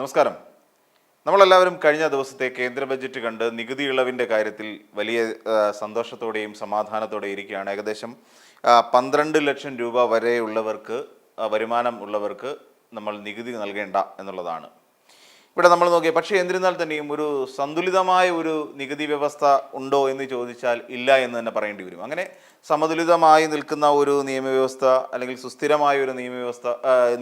നമസ്കാരം. നമ്മളെല്ലാവരും കഴിഞ്ഞ ദിവസത്തെ കേന്ദ്ര ബജറ്റ് കണ്ട് നികുതി ഇളവിൻ്റെ കാര്യത്തിൽ വലിയ സന്തോഷത്തോടെയും സമാധാനത്തോടെയും ഇരിക്കുകയാണ്. ഏകദേശം 12 ലക്ഷം രൂപ വരെയുള്ളവർക്ക് വരുമാനം ഉള്ളവർക്ക് നമ്മൾ നികുതി നൽകേണ്ട എന്നുള്ളതാണ് ഇവിടെ നമ്മൾ നോക്കിയത്. പക്ഷേ എന്നിരുന്നാൽ തന്നെയും ഒരു സന്തുലിതമായ ഒരു നികുതി വ്യവസ്ഥ ഉണ്ടോ എന്ന് ചോദിച്ചാൽ ഇല്ല എന്ന് തന്നെ പറയേണ്ടി വരും. അങ്ങനെ സമതുലിതമായി നിൽക്കുന്ന ഒരു നിയമവ്യവസ്ഥ അല്ലെങ്കിൽ സുസ്ഥിരമായ ഒരു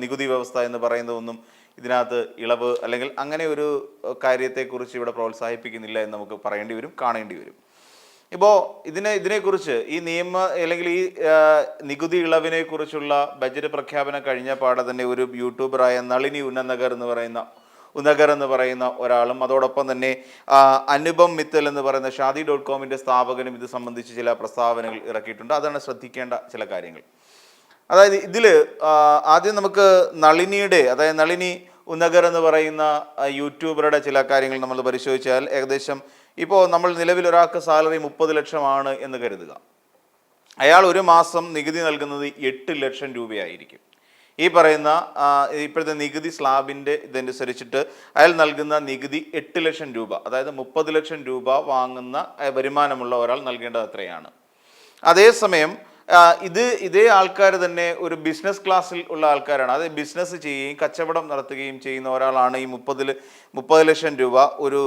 നികുതി വ്യവസ്ഥ എന്ന് പറയുന്നതൊന്നും ഇതിനകത്ത് ഇളവ് അല്ലെങ്കിൽ അങ്ങനെ ഒരു കാര്യത്തെക്കുറിച്ച് ഇവിടെ പ്രോത്സാഹിപ്പിക്കുന്നില്ല എന്ന് നമുക്ക് പറയേണ്ടി വരും, കാണേണ്ടി വരും. ഇപ്പോൾ ഇതിനെക്കുറിച്ച് ഈ അല്ലെങ്കിൽ ഈ നികുതി ഇളവിനെ കുറിച്ചുള്ള ബജറ്റ് പ്രഖ്യാപനം കഴിഞ്ഞ പാടെ തന്നെ ഒരു യൂട്യൂബറായ നളിനി ഉന്നഗർ എന്ന് പറയുന്ന ഒരാളും അതോടൊപ്പം തന്നെ അനുപം മിത്തൽ എന്ന് പറയുന്ന ഷാദി.com സ്ഥാപകനും ഇത് സംബന്ധിച്ച് ചില പ്രസ്താവനകൾ ഇറക്കിയിട്ടുണ്ട്. അതാണ് ശ്രദ്ധിക്കേണ്ട ചില കാര്യങ്ങൾ. അതായത് ഇതിൽ ആദ്യം നമുക്ക് നളിനി ഉന്നഗർ എന്ന് പറയുന്ന യൂട്യൂബറുടെ ചില കാര്യങ്ങൾ നമ്മൾ പരിശോധിച്ചാൽ, ഏകദേശം ഇപ്പോൾ നമ്മൾ നിലവിൽ ഒരാൾക്ക് സാലറി 30 ലക്ഷമാണ് എന്ന് കരുതുക. അയാൾ ഒരു മാസം നികുതി നൽകുന്നത് 8 ലക്ഷം രൂപയായിരിക്കും. ഈ പറയുന്ന ഇപ്പോഴത്തെ നികുതി സ്ലാബിൻ്റെ ഇതനുസരിച്ചിട്ട് അയാൾ നൽകുന്ന നികുതി 8 ലക്ഷം രൂപ, അതായത് 30 ലക്ഷം രൂപ വാങ്ങുന്ന വരുമാനമുള്ള ഒരാൾ നൽകേണ്ടത് അത്രയാണ്. അതേസമയം ഇതേ ആൾക്കാർ തന്നെ ഒരു ബിസിനസ് ക്ലാസ്സിൽ ഉള്ള ആൾക്കാരാണ്. അത് ബിസിനസ് ചെയ്യുകയും കച്ചവടം നടത്തുകയും ചെയ്യുന്ന ഒരാളാണ് ഈ 30 ലക്ഷം രൂപ ഒരു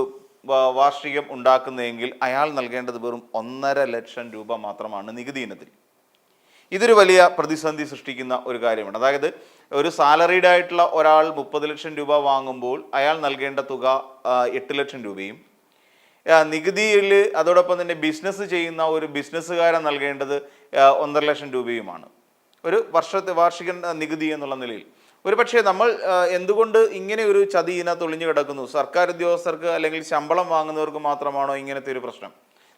വാർഷികം ഉണ്ടാക്കുന്നതെങ്കിൽ അയാൾ നൽകേണ്ടത് വെറും 1.5 ലക്ഷം രൂപ മാത്രമാണ് നികുതി ഇനത്തിൽ. ഇതൊരു വലിയ പ്രതിസന്ധി സൃഷ്ടിക്കുന്ന ഒരു കാര്യമാണ്. അതായത് ഒരു സാലറീഡ് ആയിട്ടുള്ള ഒരാൾ 30 ലക്ഷം രൂപ വാങ്ങുമ്പോൾ അയാൾ നൽകേണ്ട തുക 8 ലക്ഷം രൂപയും, നികുതിയിൽ അതോടൊപ്പം തന്നെ ബിസിനസ് ചെയ്യുന്ന ഒരു ബിസിനസ്സുകാരൻ നൽകേണ്ടത് 1.5 ലക്ഷം രൂപയുമാണ് ഒരു വർഷത്തെ വാർഷിക നികുതി എന്നുള്ള നിലയിൽ. ഒരു പക്ഷേ നമ്മൾ എന്തുകൊണ്ട് ഇങ്ങനെ ഒരു ചതി ഇതിനകത്ത് ഒളിഞ്ഞു കിടക്കുന്നു? സർക്കാർ ഉദ്യോഗസ്ഥർക്ക് അല്ലെങ്കിൽ ശമ്പളം വാങ്ങുന്നവർക്ക് മാത്രമാണോ ഇങ്ങനത്തെ ഒരു പ്രശ്നം?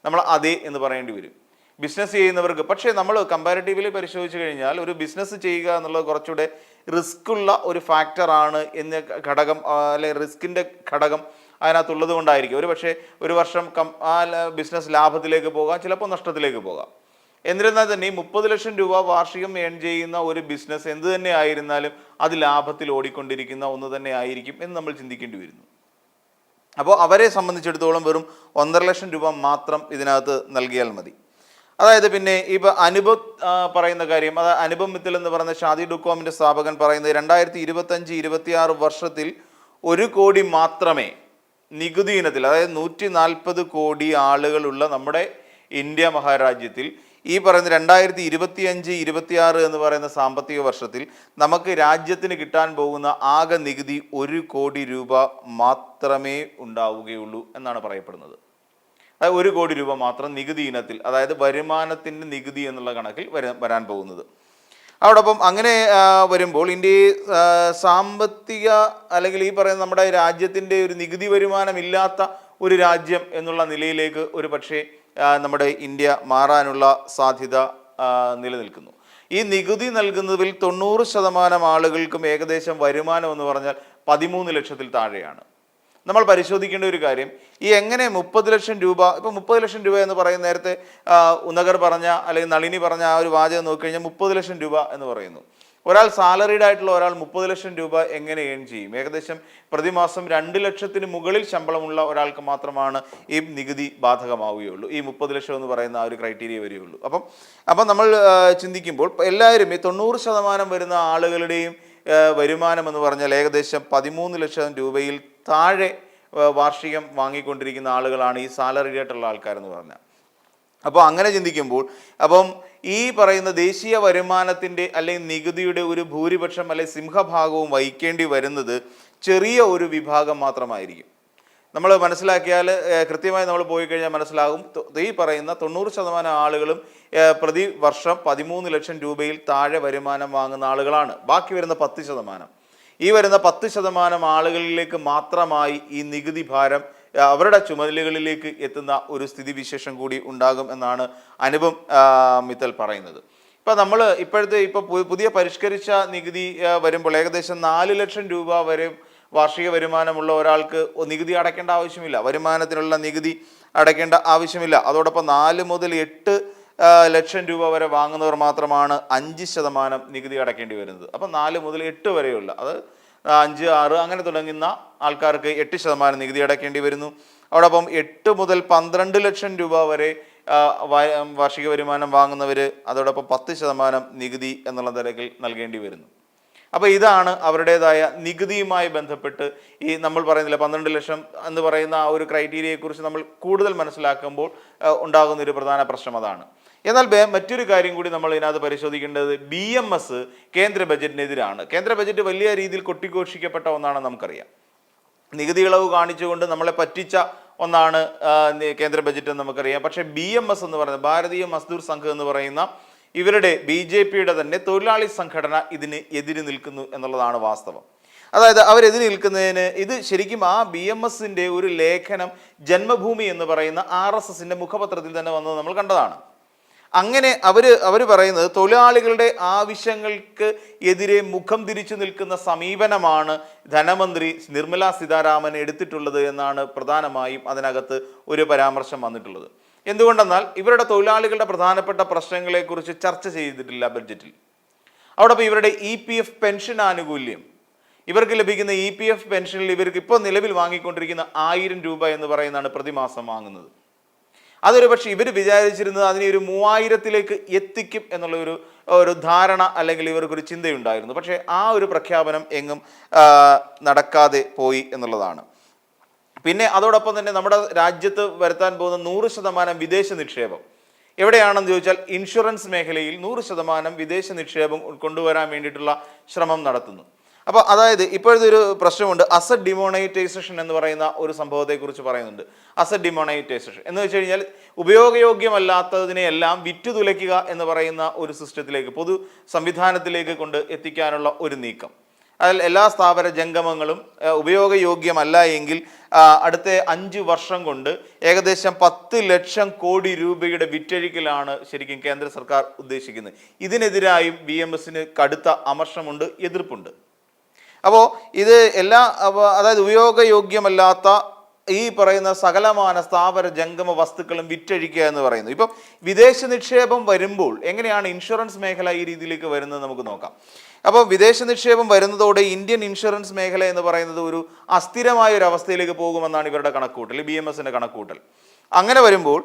നമ്മൾ അതെ എന്ന് പറയേണ്ടി വരും. ബിസിനസ് ചെയ്യുന്നവർക്ക് പക്ഷേ നമ്മൾ കമ്പാരിറ്റീവ്ലി പരിശോധിച്ച് കഴിഞ്ഞാൽ ഒരു ബിസിനസ് ചെയ്യുക എന്നുള്ളത് കുറച്ചുകൂടെ റിസ്ക് ഉള്ള ഒരു ഫാക്ടറാണ് എന്ന ഘടകം അല്ലെങ്കിൽ റിസ്കിൻ്റെ ഘടകം അതിനകത്തുള്ളത് കൊണ്ടായിരിക്കും. ഒരു പക്ഷേ ഒരു വർഷം ബിസിനസ് ലാഭത്തിലേക്ക് പോകാം, ചിലപ്പോൾ നഷ്ടത്തിലേക്ക് പോകാം. എന്നിരുന്നാൽ തന്നെ 30 ലക്ഷം രൂപ വാർഷികം ഏൺ ചെയ്യുന്ന ഒരു ബിസിനസ് എന്ത് തന്നെ ആയിരുന്നാലും അത് ലാഭത്തിൽ ഓടിക്കൊണ്ടിരിക്കുന്ന ഒന്ന് തന്നെ ആയിരിക്കും എന്ന് നമ്മൾ ചിന്തിക്കേണ്ടി വരുന്നു. അപ്പോൾ അവരെ സംബന്ധിച്ചിടത്തോളം വെറും 1.5 ലക്ഷം രൂപ മാത്രം ഇതിനകത്ത് നൽകിയാൽ മതി. അതായത് പിന്നെ ഇപ്പോൾ അനുപം പറയുന്ന കാര്യം, അതായത് അനുപം മിത്തൽ എന്ന് പറയുന്ന ഷാദി.com സ്ഥാപകൻ പറയുന്നത് 2025-26 വർഷത്തിൽ 1 കോടി മാത്രമേ നികുതി ഇനത്തിൽ, അതായത് 140 കോടി ആളുകളുള്ള നമ്മുടെ ഇന്ത്യ മഹാരാജ്യത്തിൽ ഈ പറയുന്ന 2025-26 എന്ന് പറയുന്ന സാമ്പത്തിക വർഷത്തിൽ നമുക്ക് രാജ്യത്തിന് കിട്ടാൻ പോകുന്ന ആകെ നികുതി 1 കോടി രൂപ മാത്രമേ ഉണ്ടാവുകയുള്ളൂ എന്നാണ് പറയപ്പെടുന്നത്. അതായത് 1 കോടി രൂപ മാത്രം നികുതി ഇനത്തിൽ, അതായത് വരുമാനത്തിൻ്റെ നികുതി എന്നുള്ള കണക്കിൽ വരാൻ പോകുന്നത്. അതോടൊപ്പം അങ്ങനെ വരുമ്പോൾ ഇന്ത്യയെ സാമ്പത്തിക അല്ലെങ്കിൽ ഈ പറയുന്ന നമ്മുടെ രാജ്യത്തിൻ്റെ ഒരു നികുതി വരുമാനമില്ലാത്ത ഒരു രാജ്യം എന്നുള്ള നിലയിലേക്ക് ഒരു പക്ഷേ നമ്മുടെ ഇന്ത്യ മാറാനുള്ള സാധ്യത നിലനിൽക്കുന്നു. ഈ നികുതി നൽകുന്നതിൽ 90% ആളുകൾക്കും ഏകദേശം വരുമാനം എന്ന് പറഞ്ഞാൽ 13 ലക്ഷത്തിൽ താഴെയാണ്. നമ്മൾ പരിശോധിക്കേണ്ട ഒരു കാര്യം, ഈ എങ്ങനെ 30 ലക്ഷം രൂപ, ഇപ്പോൾ 30 ലക്ഷം രൂപ എന്ന് പറയുന്ന നേരത്തെ ഉന്നഗർ പറഞ്ഞ അല്ലെങ്കിൽ നളിനി പറഞ്ഞ ആ ഒരു വാചകം നോക്കിക്കഴിഞ്ഞാൽ 30 ലക്ഷം രൂപ എന്ന് പറയുന്നു. ഒരാൾ സാലറീഡ് ആയിട്ടുള്ള ഒരാൾ 30 ലക്ഷം രൂപ എങ്ങനെ ഏൺ ചെയ്യും? ഏകദേശം പ്രതിമാസം 2 ലക്ഷത്തിന് മുകളിൽ ശമ്പളമുള്ള ഒരാൾക്ക് മാത്രമാണ് ഈ നികുതി ബാധകമാവുകയുള്ളൂ. ഈ 30 ലക്ഷം എന്ന് പറയുന്ന ആ ഒരു ക്രൈറ്റീരിയ വരികയുള്ളൂ. അപ്പം നമ്മൾ ചിന്തിക്കുമ്പോൾ എല്ലാവരും ഈ 90% വരുന്ന ആളുകളുടെയും വരുമാനം എന്ന് പറഞ്ഞാൽ ഏകദേശം 13 ലക്ഷം രൂപയിൽ താഴെ വാർഷികം വാങ്ങിക്കൊണ്ടിരിക്കുന്ന ആളുകളാണ് ഈ സാലറി ആയിട്ടുള്ള ആൾക്കാരെന്ന് പറഞ്ഞാൽ. അപ്പോൾ അങ്ങനെ ചിന്തിക്കുമ്പോൾ ഈ പറയുന്ന ദേശീയ വരുമാനത്തിൻ്റെ അല്ലെങ്കിൽ നികുതിയുടെ ഒരു ഭൂരിപക്ഷം അല്ലെങ്കിൽ സിംഹഭാഗവും വഹിക്കേണ്ടി വരുന്നത് ചെറിയ ഒരു വിഭാഗം മാത്രമായിരിക്കും. നമ്മൾ മനസ്സിലാക്കിയാൽ കൃത്യമായി നമ്മൾ പോയി കഴിഞ്ഞാൽ മനസ്സിലാകും, ഈ പറയുന്ന 90% ആളുകളും പ്രതി വർഷം 13 ലക്ഷം രൂപയിൽ താഴെ വരുമാനം വാങ്ങുന്ന ആളുകളാണ്. ബാക്കി വരുന്ന 10%, ഈ വരുന്ന 10% ആളുകളിലേക്ക് മാത്രമായി ഈ നികുതി ഭാരം അവരുടെ ചുമതലകളിലേക്ക് എത്തുന്ന ഒരു സ്ഥിതിവിശേഷം കൂടി ഉണ്ടാകും എന്നാണ് അനുപം മിത്തൽ പറയുന്നത്. ഇപ്പോൾ പുതിയ പരിഷ്കരിച്ച നികുതി വരുമ്പോൾ ഏകദേശം 4 ലക്ഷം രൂപ വരെ വാർഷിക വരുമാനമുള്ള ഒരാൾക്ക് നികുതി അടയ്ക്കേണ്ട ആവശ്യമില്ല, വരുമാനത്തിനുള്ള നികുതി അടയ്ക്കേണ്ട ആവശ്യമില്ല. അതോടൊപ്പം 4 മുതൽ 8 ലക്ഷം രൂപ വരെ വാങ്ങുന്നവർ മാത്രമാണ് 5% നികുതി അടയ്ക്കേണ്ടി വരുന്നത്. അപ്പം 4 മുതൽ 8 വരെയുള്ള, അത് 5, 6 അങ്ങനെ തുടങ്ങുന്ന ആൾക്കാർക്ക് 8% നികുതി അടയ്ക്കേണ്ടി വരുന്നു. അതോടൊപ്പം 8 മുതൽ 12 ലക്ഷം രൂപ വരെ വാർഷിക വരുമാനം വാങ്ങുന്നവർ അതോടൊപ്പം 10% നികുതി എന്നുള്ള നിരക്കിൽ നൽകേണ്ടി വരുന്നു. അപ്പോൾ ഇതാണ് അവരുടേതായ നികുതിയുമായി ബന്ധപ്പെട്ട് ഈ നമ്മൾ പറയുന്നില്ല 12 ലക്ഷം എന്ന് പറയുന്ന ആ ഒരു ക്രൈറ്റീരിയയെക്കുറിച്ച് നമ്മൾ കൂടുതൽ മനസ്സിലാക്കുമ്പോൾ ഉണ്ടാകുന്ന ഒരു പ്രധാന പ്രശ്നം അതാണ്. എന്നാൽ മറ്റൊരു കാര്യം കൂടി നമ്മൾ ഇതിനകത്ത് പരിശോധിക്കേണ്ടത് BMS കേന്ദ്ര ബജറ്റിനെതിരാണ്. കേന്ദ്ര ബജറ്റ് വലിയ രീതിയിൽ കൊട്ടിഘോഷിക്കപ്പെട്ട ഒന്നാണെന്ന് നമുക്കറിയാം. നികുതി ഇളവ് കാണിച്ചുകൊണ്ട് നമ്മളെ പറ്റിച്ച ഒന്നാണ് കേന്ദ്ര ബജറ്റ് എന്ന് നമുക്കറിയാം. പക്ഷേ BMS എന്ന് പറയുന്നത് ഭാരതീയ മസ്ദൂർ സംഘ് എന്ന് പറയുന്ന ഇവരുടെ BJPയുടെ തന്നെ തൊഴിലാളി സംഘടന ഇതിന് എതിര് നിൽക്കുന്നു എന്നുള്ളതാണ് വാസ്തവം. അതായത് അവരെതിര് നിൽക്കുന്നതിന് ഇത് ശരിക്കും ആ BMSന്റെ ഒരു ലേഖനം ജന്മഭൂമി എന്ന് പറയുന്ന RSSന്റെ മുഖപത്രത്തിൽ തന്നെ വന്നത് നമ്മൾ കണ്ടതാണ്. അങ്ങനെ അവർ പറയുന്നത് തൊഴിലാളികളുടെ ആവശ്യങ്ങൾക്ക് എതിരെ മുഖം തിരിച്ചു നിൽക്കുന്ന സമീപനമാണ് ധനമന്ത്രി നിർമ്മല സീതാരാമൻ എടുത്തിട്ടുള്ളത് എന്നാണ് പ്രധാനമായും അതിനകത്ത് ഒരു പരാമർശം വന്നിട്ടുള്ളത്. എന്തുകൊണ്ടെന്നാൽ ഇവരുടെ തൊഴിലാളികളുടെ പ്രധാനപ്പെട്ട പ്രശ്നങ്ങളെക്കുറിച്ച് ചർച്ച ചെയ്തിട്ടില്ല ബഡ്ജറ്റിൽ. അതോടൊപ്പം ഇവരുടെ EPF പെൻഷൻ ആനുകൂല്യം, ഇവർക്ക് ലഭിക്കുന്ന EPF പെൻഷനിൽ ഇവർക്ക് ഇപ്പോൾ നിലവിൽ വാങ്ങിക്കൊണ്ടിരിക്കുന്ന 1000 രൂപ എന്ന് പറയുന്നതാണ് പ്രതിമാസം വാങ്ങുന്നത്. അതൊരു പക്ഷേ ഇവർ വിചാരിച്ചിരുന്നത് അതിനെ ഒരു 3000ത്തിലേക്ക് എത്തിക്കും എന്നുള്ള ഒരു ധാരണ അല്ലെങ്കിൽ ഇവർക്കൊരു ചിന്തയുണ്ടായിരുന്നു. പക്ഷേ ആ ഒരു പ്രഖ്യാപനം എങ്ങും നടക്കാതെ പോയി എന്നുള്ളതാണ്. പിന്നെ അതോടൊപ്പം തന്നെ നമ്മുടെ രാജ്യത്ത് വരുത്താൻ പോകുന്ന 100% വിദേശ നിക്ഷേപം എവിടെയാണെന്ന് ചോദിച്ചാൽ ഇൻഷുറൻസ് മേഖലയിൽ 100% വിദേശ നിക്ഷേപം കൊണ്ടുവരാൻ വേണ്ടിയിട്ടുള്ള ശ്രമം നടത്തുന്നു. അപ്പോൾ അതായത് ഇപ്പോഴത്തെ ഒരു പ്രശ്നമുണ്ട്, അസറ്റ് ഡിമോണൈറ്റൈസേഷൻ എന്ന് പറയുന്ന ഒരു സംഭവത്തെക്കുറിച്ച് പറയുന്നുണ്ട്. അസറ്റ് ഡിമോണൈറ്റൈസേഷൻ എന്ന് വെച്ച് കഴിഞ്ഞാൽ ഉപയോഗയോഗ്യമല്ലാത്തതിനെയെല്ലാം വിറ്റുതുലയ്ക്കുക എന്ന് പറയുന്ന ഒരു സിസ്റ്റത്തിലേക്ക്, പൊതു സംവിധാനത്തിലേക്ക് കൊണ്ട് എത്തിക്കാനുള്ള ഒരു നീക്കം. അതിൽ എല്ലാ സ്ഥാപന ജംഗമങ്ങളും ഉപയോഗയോഗ്യമല്ല എങ്കിൽ അടുത്ത 5 വർഷം കൊണ്ട് ഏകദേശം 10 ലക്ഷം കോടി രൂപയുടെ വിറ്റഴിക്കലാണ് ശരിക്കും കേന്ദ്ര സർക്കാർ ഉദ്ദേശിക്കുന്നത്. ഇതിനെതിരായും BMSന് കടുത്ത അമർഷമുണ്ട്, എതിർപ്പുണ്ട്. അപ്പോൾ ഇത് അതായത് ഉപയോഗയോഗ്യമല്ലാത്ത ഈ പറയുന്ന സകലമാന സ്ഥാപന ജംഗമ വസ്തുക്കളും വിറ്റഴിക്കുക എന്ന് പറയുന്നു. ഇപ്പം വിദേശ നിക്ഷേപം വരുമ്പോൾ എങ്ങനെയാണ് ഇൻഷുറൻസ് മേഖല ഈ രീതിയിലേക്ക് വരുന്നത് നമുക്ക് നോക്കാം. അപ്പോൾ വിദേശ നിക്ഷേപം വരുന്നതോടെ ഇന്ത്യൻ ഇൻഷുറൻസ് മേഖല എന്ന് പറയുന്നത് ഒരു അസ്ഥിരമായ ഒരു അവസ്ഥയിലേക്ക് പോകുമെന്നാണ് ഇവരുടെ കണക്കുകൂട്ടൽ, BMSന്റെ കണക്കുകൂട്ടൽ. അങ്ങനെ വരുമ്പോൾ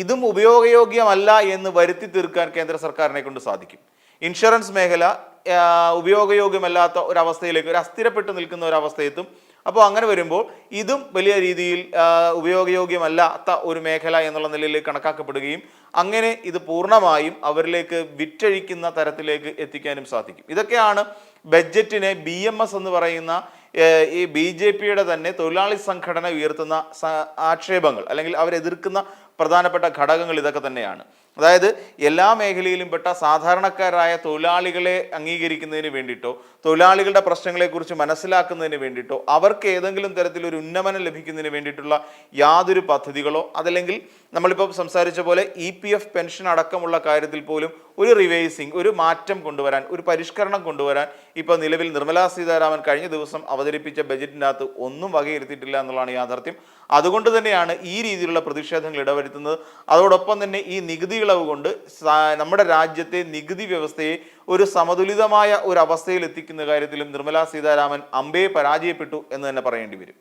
ഇതും ഉപയോഗയോഗ്യമല്ല എന്ന് വരുത്തി തീർക്കാൻ കേന്ദ്ര സർക്കാരിനെ കൊണ്ട് സാധിക്കും. ഇൻഷുറൻസ് മേഖല ഉപയോഗയോഗ്യമല്ലാത്ത ഒരവസ്ഥയിലേക്ക്, ഒരു അസ്ഥിരപ്പെട്ട് നിൽക്കുന്ന ഒരവസ്ഥയെത്തും. അപ്പോൾ അങ്ങനെ വരുമ്പോൾ ഇതും വലിയ രീതിയിൽ ഉപയോഗയോഗ്യമല്ലാത്ത ഒരു മേഖല എന്നുള്ള നിലയിൽ കണക്കാക്കപ്പെടുകയും അങ്ങനെ ഇത് പൂർണ്ണമായും അവരിലേക്ക് വിറ്റഴിക്കുന്ന തരത്തിലേക്ക് എത്തിക്കാനും സാധിക്കും. ഇതൊക്കെയാണ് ബഡ്ജറ്റിനെ BMS എന്ന് പറയുന്ന ഈ BJPയുടെ തന്നെ തൊഴിലാളി സംഘടന ഉയർത്തുന്ന ആക്ഷേപങ്ങൾ അല്ലെങ്കിൽ അവരെതിർക്കുന്ന പ്രധാനപ്പെട്ട ഘടകങ്ങൾ ഇതൊക്കെ തന്നെയാണ്. അതായത് എല്ലാ മേഖലയിലും പെട്ട സാധാരണക്കാരായ തൊഴിലാളികളെ അംഗീകരിക്കുന്നതിന് വേണ്ടിയിട്ടോ തൊഴിലാളികളുടെ പ്രശ്നങ്ങളെക്കുറിച്ച് മനസ്സിലാക്കുന്നതിന് വേണ്ടിയിട്ടോ അവർക്ക് ഏതെങ്കിലും തരത്തിലൊരു ഉന്നമനം ലഭിക്കുന്നതിന് വേണ്ടിയിട്ടുള്ള യാതൊരു പദ്ധതികളോ അതല്ലെങ്കിൽ നമ്മളിപ്പോൾ സംസാരിച്ച പോലെ EPF പെൻഷൻ അടക്കമുള്ള കാര്യത്തിൽ പോലും ഒരു റിവൈസിങ്, ഒരു മാറ്റം കൊണ്ടുവരാൻ, ഒരു പരിഷ്കരണം കൊണ്ടുവരാൻ ഇപ്പോൾ നിലവിൽ നിർമ്മലാ സീതാരാമൻ കഴിഞ്ഞ ദിവസം അവതരിപ്പിച്ച ബജറ്റിനകത്ത് ഒന്നും വകയിരുത്തിയിട്ടില്ല എന്നുള്ളതാണ് യാഥാർത്ഥ്യം. അതുകൊണ്ട് തന്നെയാണ് ഈ രീതിയിലുള്ള പ്രതിഷേധങ്ങൾ ഇടവരുത്തുന്നത്. അതോടൊപ്പം തന്നെ ഈ നികുതി ഇളവ് കൊണ്ട് നമ്മുടെ രാജ്യത്തെ നികുതി വ്യവസ്ഥയെ ഒരു സമതുലിതമായ ഒരു അവസ്ഥയിൽ എത്തിക്കുന്ന കാര്യത്തിലും നിർമ്മലാ സീതാരാമൻ അമ്പേ പരാജയപ്പെട്ടു എന്ന് തന്നെ പറയേണ്ടി വരും.